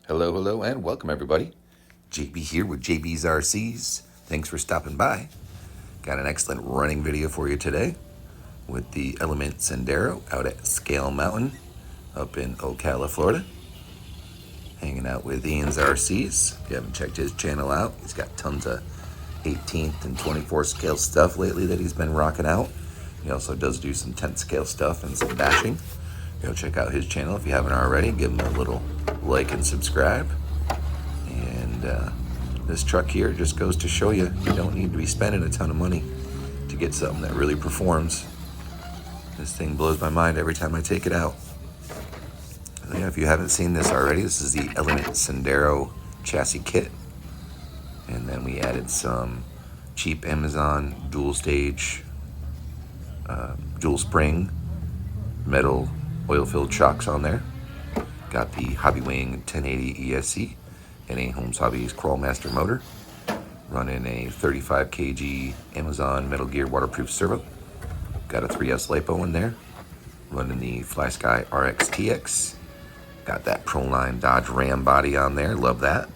Hello, hello, and welcome everybody. JB here with JB's RCs. Thanks for stopping by. Got an excellent running video for you today with the Element Sendero out at Scale Mountain up in Ocala, Florida. Hanging out with Ian's RCs. If you haven't checked his channel out, he's got tons of 18th and 24 scale stuff lately that he's been rocking out. He also does do some 10th scale stuff and some bashing. Go check out his channel if you haven't already. Give him a little like and subscribe. And this truck here just goes to show you don't need to be spending a ton of money to get something that really performs. This thing blows my mind every time I take it out. So yeah, if you haven't seen this already, this is the Element Sendero chassis kit. And then we added some cheap Amazon dual stage, dual spring, metal oil-filled shocks on there. Got the Hobbywing 1080 ESC and a Holmes Hobbies crawlmaster motor. Running a 35 kg Amazon Metal Gear waterproof servo. Got a 3S lipo in there. Running the Flysky RX-TX. Got that Pro9 Dodge Ram body on there. Love that.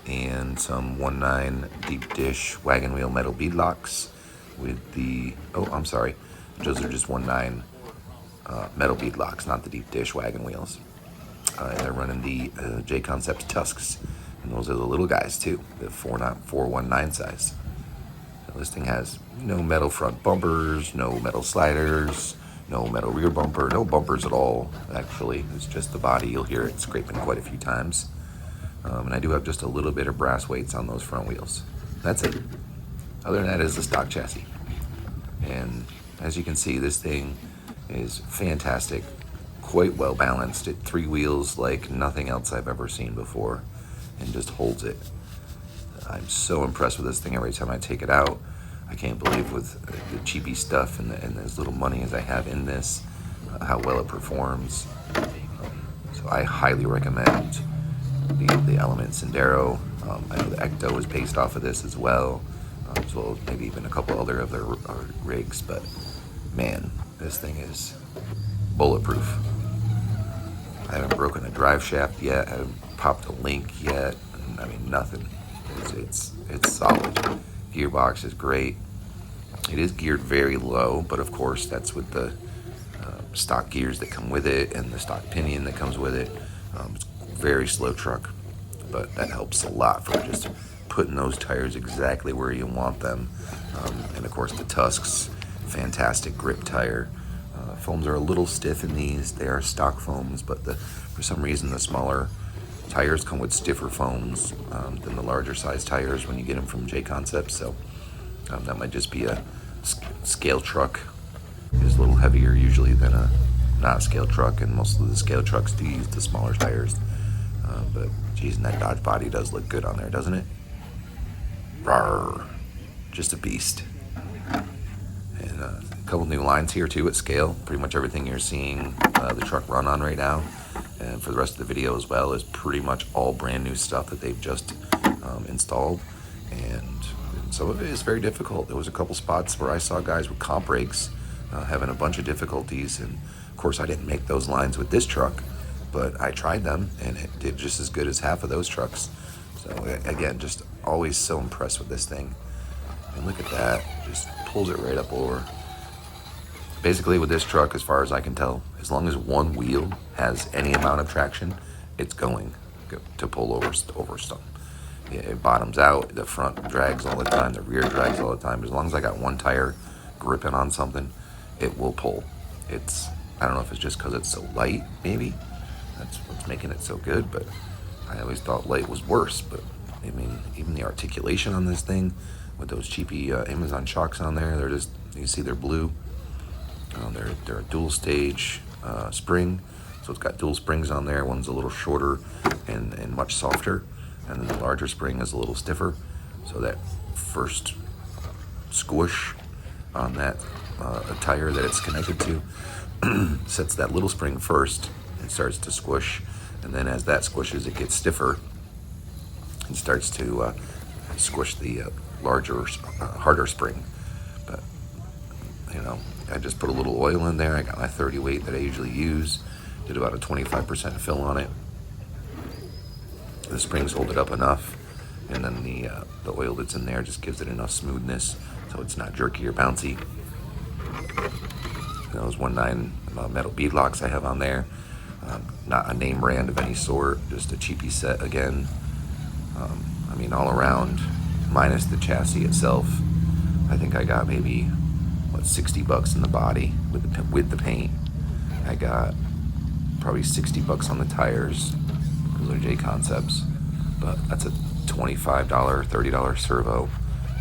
And some 1.9 deep dish wagon wheel metal bead locks with the, those are just 1.9 metal bead locks, not the deep dish wagon wheels. And they're running the J-Concept Tusks, and those are the little guys too, the 419 size. So this thing has no metal front bumpers, no metal sliders, no metal rear bumper, no bumpers at all actually. It's just the body. You'll hear it scraping quite a few times. And I do have just a little bit of brass weights on those front wheels. That's it. Other than that is the stock chassis. And as you can see, this thing is fantastic, quite well balanced. It 3 wheels like nothing else I've ever seen before and just holds it. I'm so impressed with this thing every time I take it out. I can't believe with the cheapy stuff and as little money as I have in this, how well it performs. So I highly recommend the Element Sendero. I know the Ecto is based off of this as well as maybe even a couple other of their rigs, but man, this thing is bulletproof. I haven't broken a drive shaft yet. I haven't popped a link yet. I mean, nothing. It's solid. Gearbox is great. It is geared very low, but of course that's with the stock gears that come with it and the stock pinion that comes with it. It's a very slow truck, but that helps a lot for just putting those tires exactly where you want them. And of course the Tusks, fantastic grip tire. Foams are a little stiff in these. They are stock foams, but for some reason the smaller tires come with stiffer foams than the larger size tires when you get them from J-Concept. So that might just be a scale truck. Is a little heavier usually than a not scale truck, and most of the scale trucks do use the smaller tires. But geez, and that Dodge body does look good on there, doesn't it? Rawr. Just a beast. And a couple new lines here too at scale. Pretty much everything you're seeing the truck run on right now, and for the rest of the video as well, is pretty much all brand new stuff that they've just installed. And some of it is very difficult. There was a couple spots where I saw guys with comp brakes having a bunch of difficulties, and of course I didn't make those lines with this truck, but I tried them and it did just as good as half of those trucks. So again, just always so impressed with this thing. And look at that, just pulls it right up over. Basically with this truck, as far as I can tell, as long as one wheel has any amount of traction, it's going to pull over stuff. It bottoms out, the front drags all the time, the rear drags all the time. As long as I got one tire gripping on something, it will pull. I don't know if it's just because it's so light, maybe. That's what's making it so good, but I always thought light was worse. But I mean, even the articulation on this thing with those cheapy Amazon shocks on there, they're just, you see they're blue. They're a dual stage spring, so it's got dual springs on there. One's a little shorter and much softer, and then the larger spring is a little stiffer. So that first squish on that tire that it's connected to sets that little spring first and starts to squish, and then as that squishes, it gets stiffer and starts to squish the larger, harder spring. But you know, I just put a little oil in there. I got my 30 weight that I usually use. Did about a 25% fill on it. The springs hold it up enough, and then the oil that's in there just gives it enough smoothness so it's not jerky or bouncy. Those 1.9 metal bead locks I have on there, not a name brand of any sort, just a cheapy set again. I mean, all around, minus the chassis itself, I think I got maybe, what, $60 in the body with the paint. I got probably $60 on the tires. Those are J Concepts, but that's a $25, $30 servo.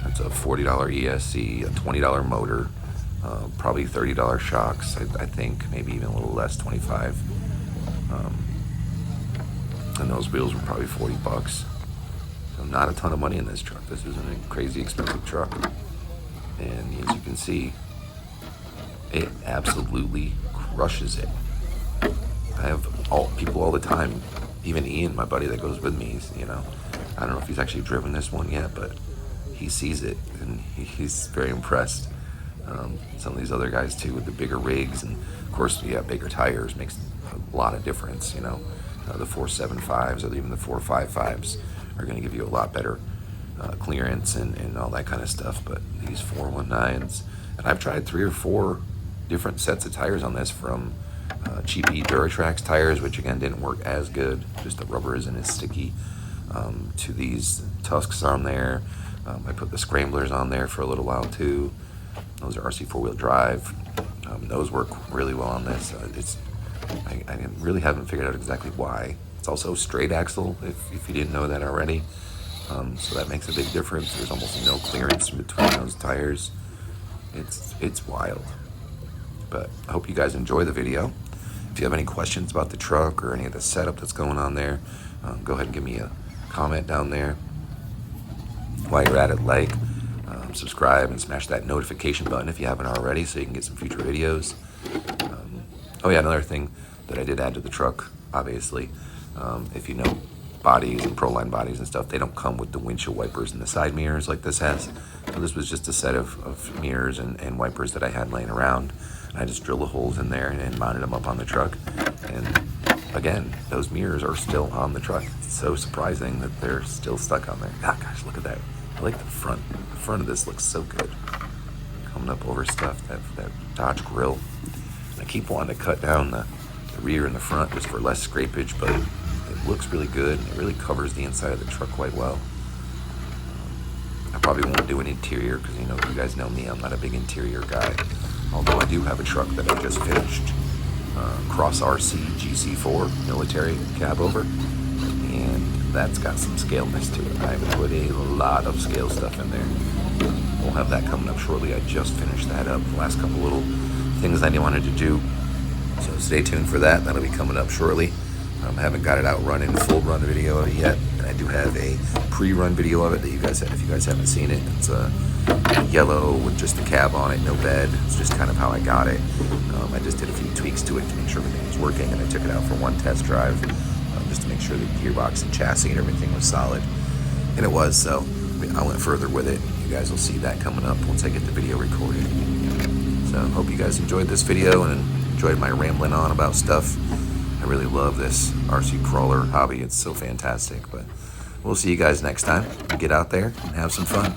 That's a $40 ESC, a $20 motor, probably $30 shocks. I think maybe even a little less, 25. And those wheels were probably $40. So not a ton of money in this truck. This isn't a crazy expensive truck. And as you can see, it absolutely crushes it. I have people all the time, even Ian, my buddy that goes with me, I don't know if he's actually driven this one yet, but he sees it and he's very impressed. Some of these other guys too with the bigger rigs, and of course, bigger tires makes a lot of difference, the 475s or even the 455s are going to give you a lot better clearance and all that kind of stuff. But these 419s, and I've tried 3 or 4 different sets of tires on this, from cheapy Duratrax tires, which again didn't work as good, just the rubber isn't as sticky, to these Tusks on there. I put the Scramblers on there for a little while too. Those are RC 4-wheel drive. Those work really well on this. I really haven't figured out exactly why. It's also straight axle, if you didn't know that already. So that makes a big difference. There's almost no clearance in between those tires. It's wild. But I hope you guys enjoy the video. If you have any questions about the truck or any of the setup that's going on there, go ahead and give me a comment down there. While you're at it, like, subscribe, and smash that notification button if you haven't already, so you can get some future videos. Oh yeah, another thing that I did add to the truck, obviously, if you know bodies and Proline bodies and stuff, they don't come with the windshield wipers and the side mirrors like this has. So this was just a set of mirrors and wipers that I had laying around. I just drilled the holes in there and mounted them up on the truck. And again, those mirrors are still on the truck. It's so surprising that they're still stuck on there. God, gosh, look at that. I like the front. The front of this looks so good. Coming up over stuff, that Dodge grill. And I keep wanting to cut down the rear and the front just for less scrapage, but it looks really good. It really covers the inside of the truck quite well. I probably won't do an interior because, you guys know me, I'm not a big interior guy. Although I do have a truck that I just finished, Cross RC GC4 military cab over, and that's got some scaleness to it. I put a lot of scale stuff in there. We'll have that coming up shortly. I just finished that up. The last couple little things I wanted to do. So stay tuned for that. That'll be coming up shortly. I haven't got it out running, full run video of it yet. And I do have a pre-run video of it that if you guys haven't seen it. It's a yellow with just the cab on it, no bed. It's just kind of how I got it. I just did a few tweaks to it to make sure everything was working, and I took it out for one test drive just to make sure the gearbox and chassis and everything was solid. And it was, so I went further with it. You guys will see that coming up once I get the video recorded. So I hope you guys enjoyed this video and enjoyed my rambling on about stuff. I really love this RC crawler hobby. It's so fantastic. But we'll see you guys next time. Get out there and have some fun.